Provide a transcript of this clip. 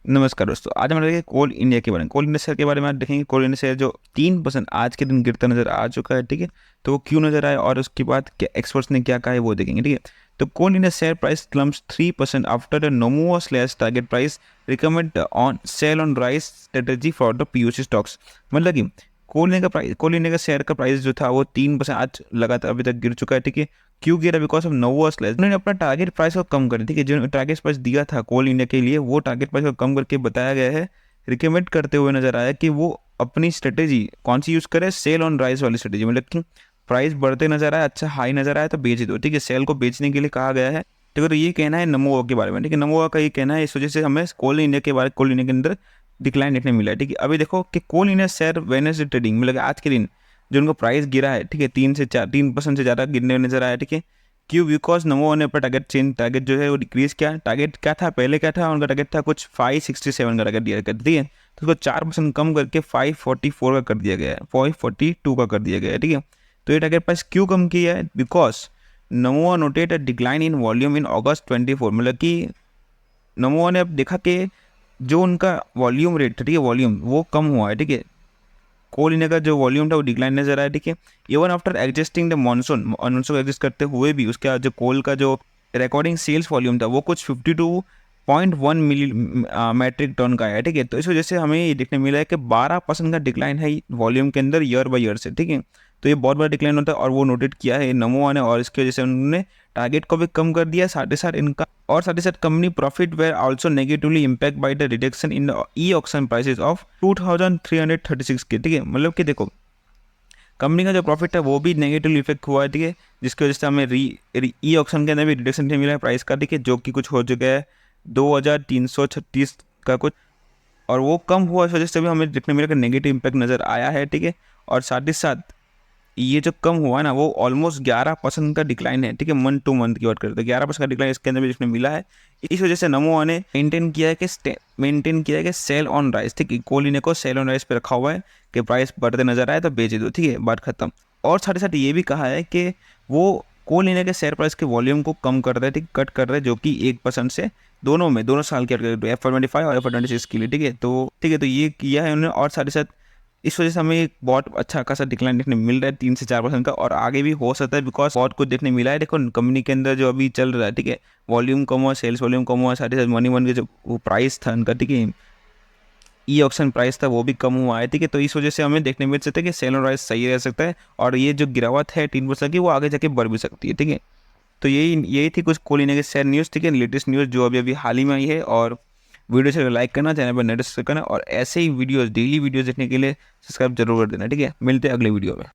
नमस्कार दोस्तों, आज हम देखेंगे कोल इंडिया के बारे में। कोल इंडिया शेयर के बारे में आज देखेंगे। कोल इंडिया शेयर जो 3% आज के दिन गिरता नजर आ चुका है, ठीक है। तो वो क्यों नजर आया और उसके बाद क्या एक्सपर्ट्स ने क्या कहा है वो देखेंगे, ठीक है। तो Coal India share price climbs 3% after the Nomura slash target price recommend on sell on rise strategy for the PSU stocks. मतलब कि कोल इंडिया का शेयर का प्राइस जो था वो 3% आज लगातार अभी तक गिर चुका है, ठीक है। क्यों गिरा? बिकॉज ऑफ नोवा स्लैश उन्होंने अपना टारगेट प्राइस को कम कर, ठीक है। जो टारगेट प्राइस दिया था कोल इंडिया के लिए वो टारगेट प्राइस को कम करके बताया गया है, रिकमेंड करते हुए नजर आया कि वो अपनी स्ट्रेटेजी कौन सी यूज करे, सेल ऑन राइस वाली स्ट्रेटेजी। मतलब कि प्राइस बढ़ते नजर आया, अच्छा हाई नजर आया तो बेच दो, ठीक है। सेल को बेचने के लिए कहा गया है, ठीक है। तो ये कहना है नमोवा के बारे में, ठीक है। नमोवा का ये कहना है, इस वजह से हमें कोल इंडिया के अंदर डिक्लाइन देखने मिला है, ठीक है। अभी देखो कि Coal India share Wednesday trading मतलब आज के दिन जो उनका प्राइस गिरा है, ठीक है, 3% से ज़्यादा गिरने नजर आया, ठीक है। क्यों? बिकॉज नमो ने अपना टारगेट जो है वो डिक्रीज किया। टारगेट क्या था पहले? क्या था उनका टारगेट? था कुछ 567 का टारगेट दिया कर दिए, तो उसको 4% कम करके 544 का कर दिया गया है, 542 का कर दिया गया है, ठीक है। तो ये टारगेट प्राइस क्यों कम किया है? Because Nomura noted a decline in volume in August 24। मतलब कि नमोआ ने अब देखा कि जो उनका वॉल्यूम रेट था, ठीक है, वॉल्यूम वो कम हुआ है, ठीक है। कोल इंडिया का जो वॉल्यूम था वो डिक्लाइन नजर आया, ठीक है। Even after adjusting the monsoon को एडजस्ट करते हुए भी उसका जो कोल का जो रिकॉर्डिंग सेल्स वॉल्यूम था वो कुछ 52.1 मिली मैट्रिक टन का है, ठीक है। तो इस वजह से हमें ये देखने मिला है कि 12% का डिक्लाइन है वॉल्यूम के अंदर ईयर बाई ईयर से, ठीक है। तो ये बहुत बड़ा डिक्लाइन होता है और वो नोटेड किया है नमोआ ने, और इसकी वजह से उन्होंने टारगेट को भी कम कर दिया, साथ ही साथ company profit where also negatively impact by the reduction in the e auction prices of 2336 के, ठीक है। मतलब कि देखो कंपनी का जो प्रॉफिट है वो भी नेगेटिव इफेक्ट हुआ है, ठीक है, जिसकी वजह से हमें ई ऑक्शन के अंदर भी रिडक्शन नहीं मिला है प्राइस का, ठीक है, जो कि कुछ हो चुका है 2336 का कुछ, और वो कम हुआ, इस वजह से भी हमें देखने मिला कि नेगेटिव इम्पैक्ट नज़र आया है, ठीक है। और साथ ही साथ ये जो कम हुआ ना वो ऑलमोस्ट 11% का डिक्लाइन है, ठीक है। मंथ टू मंथ की बात करते हैं 11% का डिक्लाइन इसके अंदर भी देखने मिला है। इस वजह से नमोआ ने मेंटेन किया है कि सेल ऑन राइस, ठीक है। कोल इंडिया को सेल ऑन राइस पे रखा हुआ है कि प्राइस बढ़ते नजर आए तो बेच दो, ठीक है, बात खत्म। और साथ ही साथ ये भी कहा है कि वो कोल इंडिया के शेयर प्राइस के वॉल्यूम को कम कर रहे हैं, ठीक, कट कर रहे हैं, जो कि 1% से दोनों साल के F25 और F26 के लिए, ठीक है। तो ये किया है उन्होंने। और साथ ही साथ इस वजह से हमें एक बहुत अच्छा खासा डिक्लाइन देखने मिल रहा है 3 से 4% का, और आगे भी हो सकता है बिकॉज बहुत कुछ देखने मिला है। देखो कंपनी के अंदर जो अभी चल रहा है, ठीक है, वॉल्यूम कम हुआ, सेल्स वॉल्यूम कम हुआ, साथ ही साथ मनी वन के जो वो प्राइस था उनका, ठीक है, ई ऑक्शन प्राइस था वो भी कम हुआ है, ठीक है। तो इस वजह से हमें देखने मिल सकता है कि सेल और प्राइस सही रह सकता है, और ये जो गिरावट है 3% की वो आगे जाके बढ़ भी सकती है, ठीक है। तो यही थी कुछ कोल इंडिया के शेयर न्यूज़, ठीक है, लेटेस्ट न्यूज़ जो अभी अभी हाल ही में आई है। और वीडियो से लाइक करना, चैनल पर नोटिस करना, और ऐसे ही वीडियोस डेली वीडियोस देखने के लिए सब्सक्राइब जरूर कर देना, ठीक है। मिलते हैं अगले वीडियो में।